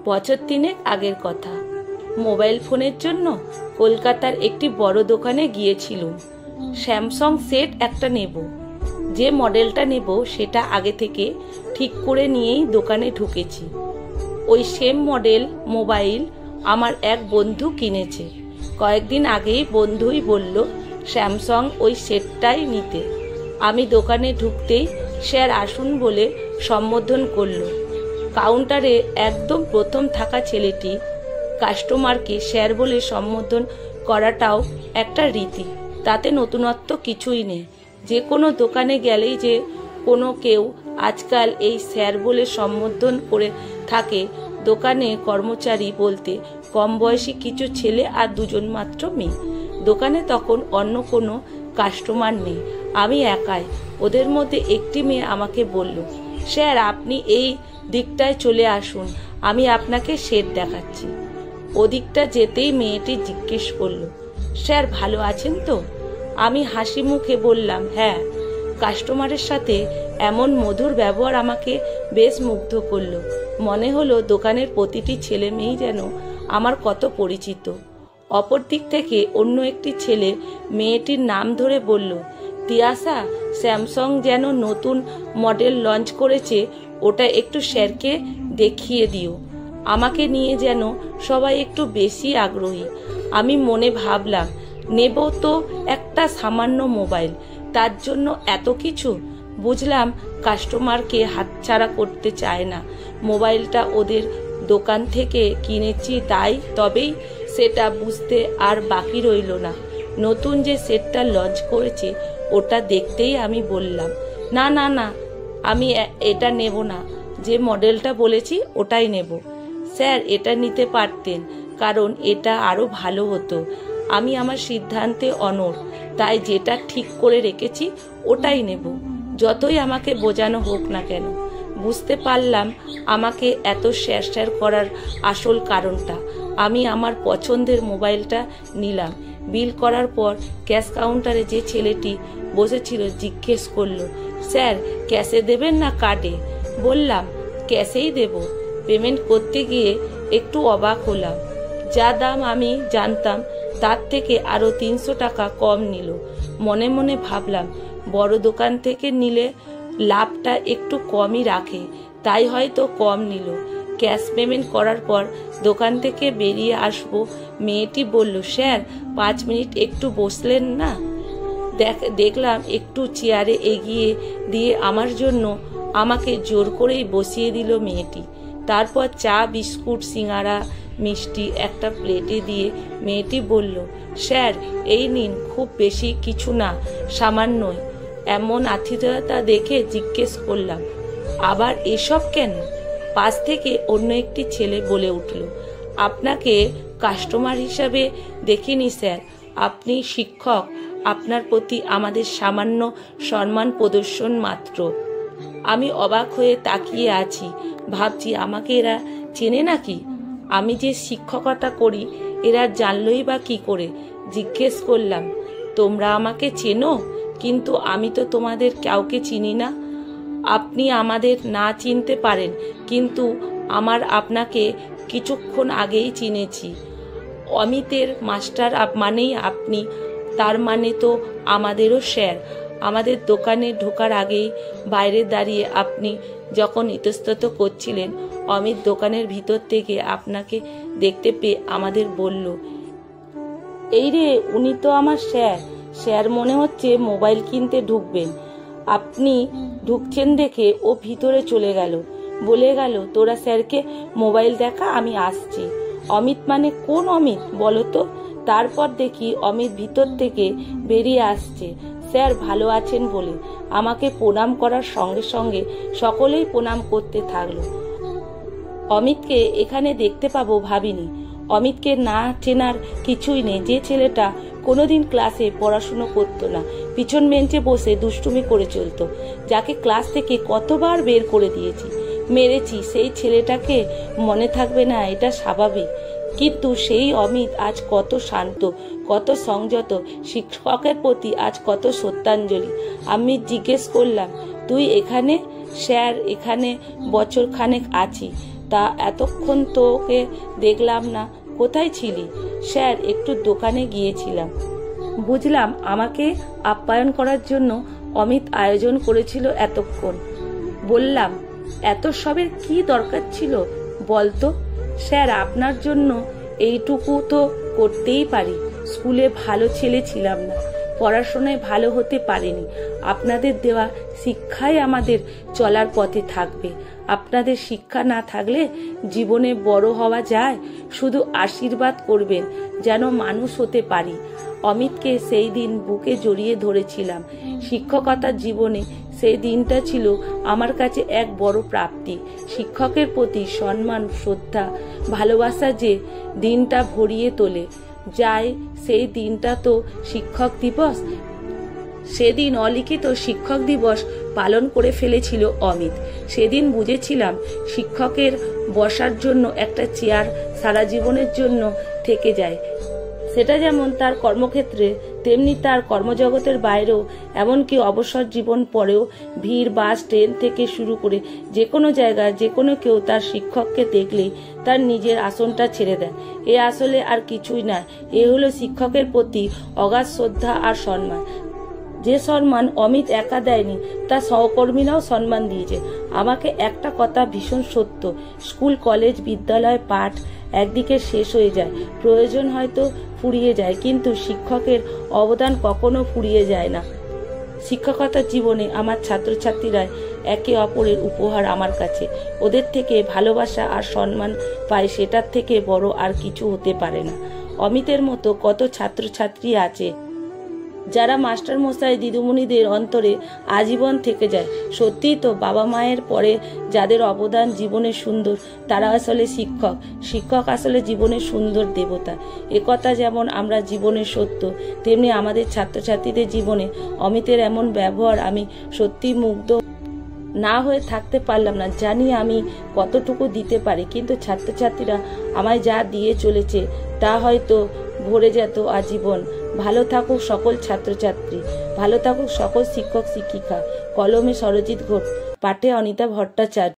বছর 3 আগের কথা। মোবাইল ফোনের জন্য কলকাতার একটি বড় দোকানে গিয়েছিলাম। স্যামসাং সেট একটা নেব। যে মডেলটা নেব সেটা আগে থেকে ঠিক করে নিয়েই দোকানে ঢুকেছি। ওই সেম মডেল মোবাইল আমার এক বন্ধু কিনেছে। কয়েকদিন আগেই বন্ধুই বলল স্যামসাং ওই সেটটাই নিতে। আমি দোকানে ঢুকতেই স্যার আসুন বলে সম্বোধন করলো। কাউন্টারে একদম প্রথম থাকা ছেলেটি কাস্টমারকে স্যার বলে সম্বোধন করাটাও একটা রীতি, তাতে নতুনত্ব কিছুই নেই। যে কোনো দোকানে গেলেই যে কোনো কেউ আজকাল এই স্যার বলে সম্বোধন করে থাকে। দোকানে কর্মচারী বলতে কম বয়সী কিছু ছেলে আর 2জন মাত্র মেয়ে। দোকানে তখন অন্য কোনো কাস্টমার নেই, আমি একাই। ওদের মধ্যে একটি মেয়ে আমাকে বলল, স্যার আপনি এই দিকটায় চলে আসুন, আমি আপনাকে সেট দেখাচ্ছি। ওদিকটা যেতেই মেয়েটি জিজ্ঞেস করলো, স্যার ভালো আছেন তো? আমি হাসি মুখে বললাম হ্যাঁ। কাস্টমারের সাথে এমন মধুর ব্যবহার আমাকে বেশ মুগ্ধ করলো। মনে হলো দোকানের প্রতিটি ছেলে মেয়েই যেন আমার কত পরিচিত। অপর দিক থেকে অন্য একটি ছেলে মেয়েটির নাম ধরে বলল, তিয়াসা, স্যামসাং যেন নতুন মডেল লঞ্চ করেছে, ওটা একটু স্যারকে দেখিয়ে দিও। আমাকে নিয়ে যেন সবাই একটু বেশি আগ্রহী। আমি মনে ভাবলাম, নেব তো একটা সামান্য মোবাইল, তার জন্য এত কিছু। বুঝলাম কাস্টমারকে হাতছাড়া করতে চায় না। মোবাইলটা ওদের দোকান থেকে কিনেছি তাই, তবেই সেটা বুঝতে আর বাকি রইল না। নতুন যে সেটটা লঞ্চ করেছে ওটা দেখতেই আমি বললাম, না না না, আমি এটা নেব না, যে মডেলটা বলেছি ওটাই নেব। স্যার এটা নিতে পারতেন, কারণ এটা আরো ভালো হতো। আমি আমার সিদ্ধান্তে অনড়, তাই যেটা ঠিক করে রেখেছি ওটাই নেব, যতই আমাকে বোঝানো হোক না কেন। বুঝতে পারলাম আমাকে এত স্যার করার আসল কারণটা। আমি আমার পছন্দের মোবাইলটা নিলাম। বিল করার পর ক্যাশ কাউন্টারে যে ছেলেটি বসেছিল জিজ্ঞেস করলো, স্যার ক্যাশে দেবেন না কার্ডে? বললাম ক্যাশেই দেব। পেমেন্ট করতে গিয়ে একটু অবাক হলাম। যা দাম আমি জানতাম তার থেকে আরো 300 টাকা কম নিল। মনে মনে ভাবলাম, বড় দোকান থেকে নিলে লাভটা একটু কমই রাখে, তাই হয়তো কম নিল। ক্যাশ পেমেন্ট করার পর দোকান থেকে বেরিয়ে আসবো, মেয়েটি বলল, স্যার 5 মিনিট একটু বসলেন না? দেখলাম একটু চেয়ারে এগিয়ে দিয়ে আমার জন্য আমাকে জোর করেই বসিয়ে দিল মেয়েটি। তারপর চা, বিস্কুট, সিঙ্গারা, মিষ্টি একটা প্লেটে দিয়ে মেয়েটি বলল, স্যার এই নিন, খুব বেশি কিছু না, সামান্যই। এমন আতিথেয়তা দেখে জিজ্ঞেস করলাম, আবার এসব কেন? পাশ থেকে অন্য একটি ছেলে বলে উঠল, আপনাকে কাস্টমার হিসাবে দেখিনি স্যার, আপনি শিক্ষক, আপনার প্রতি আমাদের সামান্য সম্মান প্রদর্শন মাত্র। আমি অবাক হয়ে তাকিয়ে আছি, ভাবছি আমাকে এরা চেনে নাকি? আমি যে শিক্ষকতা করি এরা জানলই বা কি করে? জিজ্ঞেস করলাম, তোমরা আমাকে চেনো? কিন্তু আমি তো তোমাদের কাউকে চিনি না। আপনি আমাদের না চিনতে পারেন, কিন্তু আপনাকে কিছুক্ষণ আগেই চিনেছি। অমিতের মাস্টার মানেই আপনি, তার মানে তো আমাদেরও স্যার। আমাদের দোকানে ঢোকার আগেই বাইরে দাঁড়িয়ে আপনি যখন ইতস্তত করছিলেন, অমিত দোকানের ভিতর থেকে আপনাকে দেখতে পেয়ে আমাদের বলল, এই রে, উনি তো আমার স্যার। স্যার মনে হচ্ছে মোবাইল কিনতে ঢুকবেন। আপনি ঢুকছেন দেখে ও ভিতরে চলে গেল, বলে গেল, তোরা স্যারকে মোবাইল দেখা, আমি আসছি। অমিত মানে কোন অমিত বলো তো? তারপর দেখি অমিত ভিতর থেকে বেরিয়ে আসছে, স্যার ভালো আছেন বলে। আমাকে প্রণাম করার সঙ্গে সঙ্গে সকলেই প্রণাম করতে থাকলো। অমিতকে এখানে দেখতে পাবো ভাবিনি। অমিতকে না চেনার কিছুই নেই। যে ছেলেটা কোনোদিন ক্লাসে পড়াশুনো করতো না, পিছন বেঞ্চে বসে দুষ্টুমি করে চলতো, যাকে ক্লাস থেকে কতবার বের করে দিয়েছি, মেরেছি, সেই ছেলেটাকে মনে থাকবে না এটা স্বাভাবিক। কিন্তু সেই অমিত আজ কত শান্ত, কত সংযত, শিক্ষকের প্রতি আজ কত শ্রদ্ধাঞ্জলি। আমি জিজ্ঞেস করলাম, তুই এখানে? স্যার এখানে বছর খানেক আছি, তা এতক্ষণ তোকে দেখলাম না, কোথায় ছিলি? স্যার, একটু দোকানে গিয়েছিলাম। বুঝলাম, আমাকে আপ্যায়ন করার জন্য অমিত আয়োজন করেছিল এতক্ষণ। বললাম, এত সবের কি দরকার ছিল বলতো? স্যার, আপনার জন্য এইটুকু তো করতেই পারি। স্কুলে ভালো ছেলে ছিলাম না, পড়াশোনায় ভালো হতে পারিনি। আপনাদের দেওয়া শিক্ষাই আমাদের চলার পথে থাকবে। আপনাদের শিক্ষা না থাকলে জীবনে বড় হওয়া যায়। শুধু আশীর্বাদ করবেন যেন মানুষ হতে পারি। অমিতকে সেই দিন বুকে জড়িয়ে ধরেছিলাম। শিক্ষকতার জীবনে সেই দিনটা ছিল আমার কাছে এক বড় প্রাপ্তি। শিক্ষকের প্রতি সম্মান, শ্রদ্ধা, ভালোবাসা যে দিনটা ভরিয়ে তোলে যায়, সেই দিনটা তো শিক্ষক দিবস। সেদিন অলিখিত শিক্ষক দিবস পালন করে ফেলেছিল অমিত। সেদিন বুঝেছিলাম শিক্ষকের বসার জন্য একটা চেয়ার সারা জীবনের জন্য থেকে যায়। সেটা যেমন তার কর্মক্ষেত্রে, তেমনি তার কর্মজগতের বাইরেও, এমনকি অবসর জীবন পরেও ভিড়, বাস, ট্রেন থেকে শুরু করে যে কোনো জায়গায় যে কোনো কেউ তার শিক্ষককে দেখলেই তার নিজের আসনটা ছেড়ে দেয়। এ আসলে আর কিছুই না, এ হলো শিক্ষকের প্রতি অগাধ শ্রদ্ধা আর সম্মান। যে সম্মান অমিত একা দেয়নি, তার সহকর্মীরাও সম্মান দিয়েছে। আমাকে একটা কথা ভীষণ সত্য, স্কুল, কলেজ, বিদ্যালয়, পাঠ একদিকে শেষ হয়ে যায়, প্রয়োজন হয়তো ফুরিয়ে যায়, কিন্তু শিক্ষকের অবদান কখনো ফুরিয়ে যায় না। শিক্ষকতার জীবনে আমার ছাত্রছাত্রীরা একে অপরের উপহার আমার কাছে। ওদের থেকে ভালোবাসা আর সম্মান পাই, সেটার থেকে বড় আর কিছু হতে পারে না। অমিতের মতো কত ছাত্রছাত্রী আছে যারা মাস্টার মশাই, দিদিমণিদের অন্তরে আজীবন থেকে যায়। সত্যিই তো, বাবা মায়ের পরে যাদের অবদান জীবনে সুন্দর, তারা আসলে শিক্ষক। শিক্ষক আসলে জীবনের সুন্দর দেবতা। একথা যেমন আমরা জীবনে সত্য, তেমনি আমাদের ছাত্রছাত্রীদের জীবনে অমিতের এমন ব্যবহার আমি সত্যি মুগ্ধ না হয়ে থাকতে পারলাম না। জানি আমি কতটুকু দিতে পারি, কিন্তু ছাত্রছাত্রীরা আমায় যা দিয়ে চলেছে তা হয়তো ভরে যেত আজীবন। ভালো থাকুক সকল ছাত্রছাত্রী, ভালো থাকুক সকল শিক্ষক শিক্ষিকা। কলমে সরজিৎ ঘোষ, পাঠে অনিতা ভট্টাচার্য।